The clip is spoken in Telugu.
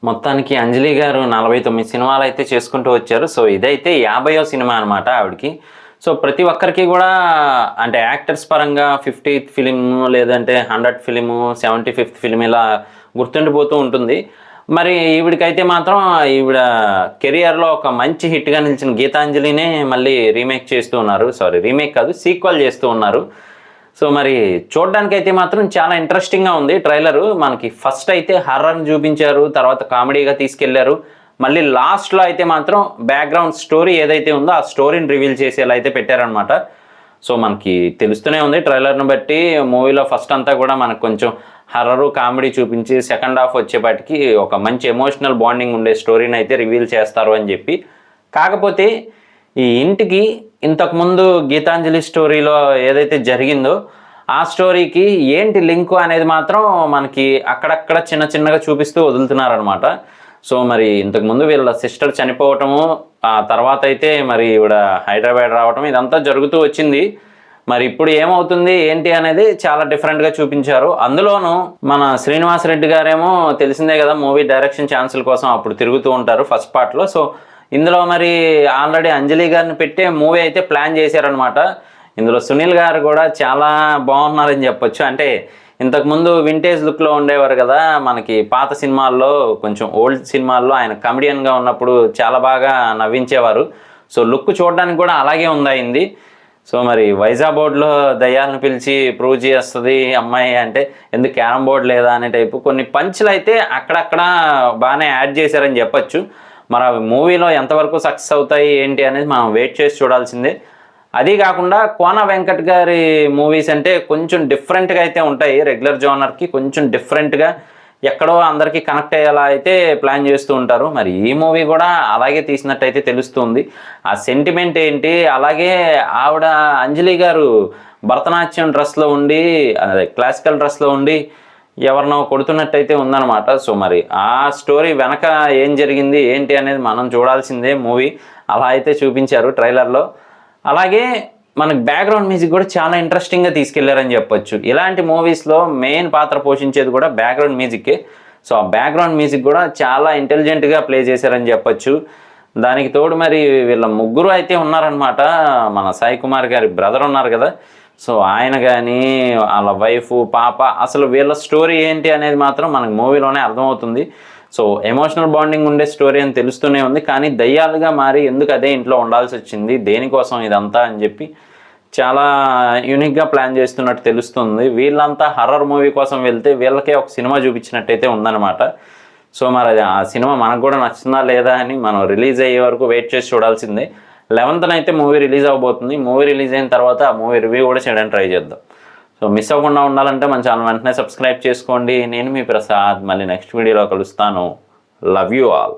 మొత్తానికి అంజలి గారు 49 సినిమాలు అయితే చేసుకుంటూ వచ్చారు. సో ఇదైతే 50వ సినిమా అనమాట ఆవిడకి. సో ప్రతి ఒక్కరికి కూడా అంటే యాక్టర్స్ పరంగా 50th ఫిలిం లేదంటే 100th ఫిలిము 75th ఫిలిం ఇలా గుర్తుండిపోతూ ఉంటుంది. మరి ఈవిడికైతే మాత్రం ఈవిడ కెరియర్లో ఒక మంచి హిట్గా నిలిచిన గీతాంజలినే మళ్ళీ రీమేక్ చేస్తూ ఉన్నారు. రీమేక్ కాదు, సీక్వెల్ చేస్తూ ఉన్నారు. సో మరి చూడడానికైతే మాత్రం చాలా ఇంట్రెస్టింగ్గా ఉంది ట్రైలరు. మనకి ఫస్ట్ అయితే హర్రర్ని చూపించారు, తర్వాత కామెడీగా తీసుకెళ్లారు, మళ్ళీ లాస్ట్లో అయితే మాత్రం బ్యాక్గ్రౌండ్ స్టోరీ ఏదైతే ఉందో ఆ స్టోరీని రివీల్ చేసేలా అయితే పెట్టారనమాట. సో మనకి తెలుస్తూనే ఉంది ట్రైలర్ని బట్టి, మూవీలో ఫస్ట్ అంతా కూడా మనకు కొంచెం హర్రరు కామెడీ చూపించి సెకండ్ హాఫ్ వచ్చేపాటికి ఒక మంచి ఎమోషనల్ బాండింగ్ ఉండే స్టోరీని అయితే రివీల్ చేస్తారు అని చెప్పి. కాకపోతే ఈ ఇంటికి ఇంతకుముందు గీతాంజలి స్టోరీలో ఏదైతే జరిగిందో ఆ స్టోరీకి ఏంటి లింకు అనేది మాత్రం మనకి అక్కడక్కడ చిన్నగా చూపిస్తూ వదులుతున్నారనమాట. సో మరి ఇంతకుముందు వీళ్ళ సిస్టర్ చనిపోవటము, ఆ తర్వాత అయితే మరి ఈవిడ హైదరాబాద్ రావటం ఇదంతా జరుగుతూ వచ్చింది. మరి ఇప్పుడు ఏమవుతుంది ఏంటి అనేది చాలా డిఫరెంట్గా చూపించారు. అందులోనూ మన శ్రీనివాస్ రెడ్డి గారేమో తెలిసిందే కదా, మూవీ డైరెక్షన్ ఛాన్సుల కోసం అప్పుడు తిరుగుతూ ఉంటారు ఫస్ట్ పార్ట్లో. సో ఇందులో మరి ఆల్రెడీ అంజలి గారిని పెట్టే మూవీ అయితే ప్లాన్ చేశారనమాట. ఇందులో సునీల్ గారు కూడా చాలా బాగున్నారని చెప్పొచ్చు. అంటే ఇంతకుముందు వింటేజ్ లుక్లో ఉండేవారు కదా, మనకి పాత సినిమాల్లో కొంచెం ఓల్డ్ సినిమాల్లో ఆయన కమెడియన్గా ఉన్నప్పుడు చాలా బాగా నవ్వించేవారు. సో లుక్ చూడడానికి కూడా అలాగే ఉందయింది. సో మరి వైజాగ్ బోర్డులో దయ్యాలను పిలిచి ప్రూవ్ చేస్తుంది అమ్మాయి అంటే ఎందుకు క్యారమ్ బోర్డు లేదా అనే టైపు కొన్ని పంచులు అయితే అక్కడక్కడ బాగానే యాడ్ చేశారని చెప్పచ్చు. మరి అవి మూవీలో ఎంతవరకు సక్సెస్ అవుతాయి ఏంటి అనేది మనం వెయిట్ చేసి చూడాల్సిందే. అది కాకుండా కోన వెంకట్ గారి మూవీస్ అంటే కొంచెం డిఫరెంట్గా అయితే ఉంటాయి, రెగ్యులర్ జోనర్కి కొంచెం డిఫరెంట్గా ఎక్కడో అందరికీ కనెక్ట్ అయ్యేలా అయితే ప్లాన్ చేస్తూ ఉంటారు. మరి ఈ మూవీ కూడా అలాగే తీసినట్టయితే తెలుస్తుంది. ఆ సెంటిమెంట్ ఏంటి, అలాగే ఆవిడ అంజలి గారు భరతనాట్యం డ్రెస్లో ఉండి, అదే క్లాసికల్ డ్రెస్లో ఉండి ఎవరినో కొడుతున్నట్టయితే ఉందన్నమాట. సో మరి ఆ స్టోరీ వెనక ఏం జరిగింది ఏంటి అనేది మనం చూడాల్సిందే. మూవీ అలా అయితే చూపించారు ట్రైలర్లో. అలాగే మనకు బ్యాక్గ్రౌండ్ మ్యూజిక్ కూడా చాలా ఇంట్రెస్టింగ్గా తీసుకెళ్లారని చెప్పొచ్చు. ఇలాంటి మూవీస్లో మెయిన్ పాత్ర పోషించేది కూడా బ్యాక్గ్రౌండ్ మ్యూజిక్కే. సో ఆ బ్యాక్గ్రౌండ్ మ్యూజిక్ కూడా చాలా ఇంటెలిజెంట్గా ప్లే చేశారని చెప్పొచ్చు. దానికి తోడు మరి వీళ్ళ ముగ్గురు అయితే ఉన్నారనమాట. మన సాయి కుమార్ గారి బ్రదర్ ఉన్నారు కదా, సో ఆయన కానీ వాళ్ళ వైఫ్ పాప, అసలు వీళ్ళ స్టోరీ ఏంటి అనేది మాత్రం మనకు మూవీలోనే అర్థమవుతుంది. సో ఎమోషనల్ బాండింగ్ ఉండే స్టోరీ అని తెలుస్తూనే ఉంది, కానీ దయ్యాలుగా మారి ఎందుకు అదే ఇంట్లో ఉండాల్సి వచ్చింది, దేనికోసం ఇదంతా అని చెప్పి చాలా యూనిక్గా ప్లాన్ చేస్తున్నట్టు తెలుస్తుంది. వీళ్ళంతా హర్రర్ మూవీ కోసం వెళ్తే వీళ్ళకే ఒక సినిమా చూపించినట్టయితే ఉందన్నమాట. సో మరి అది ఆ సినిమా మనకు కూడా నచ్చుతుందా లేదా అని మనం రిలీజ్ అయ్యే వరకు వెయిట్ చేసి చూడాల్సిందే. 11th అయితే మూవీ రిలీజ్ అవబోతుంది. మూవీ రిలీజ్ అయిన తర్వాత ఆ మూవీ రివ్యూ కూడా చేయడానికి ట్రై చేద్దాం. సో మిస్ అవ్వకుండా ఉండాలంటే మన ఛానల్ వెంటనే సబ్స్క్రైబ్ చేసుకోండి. నేను మీ ప్రసాద్, మళ్ళీ నెక్స్ట్ వీడియోలో కలుస్తాను. Love you all.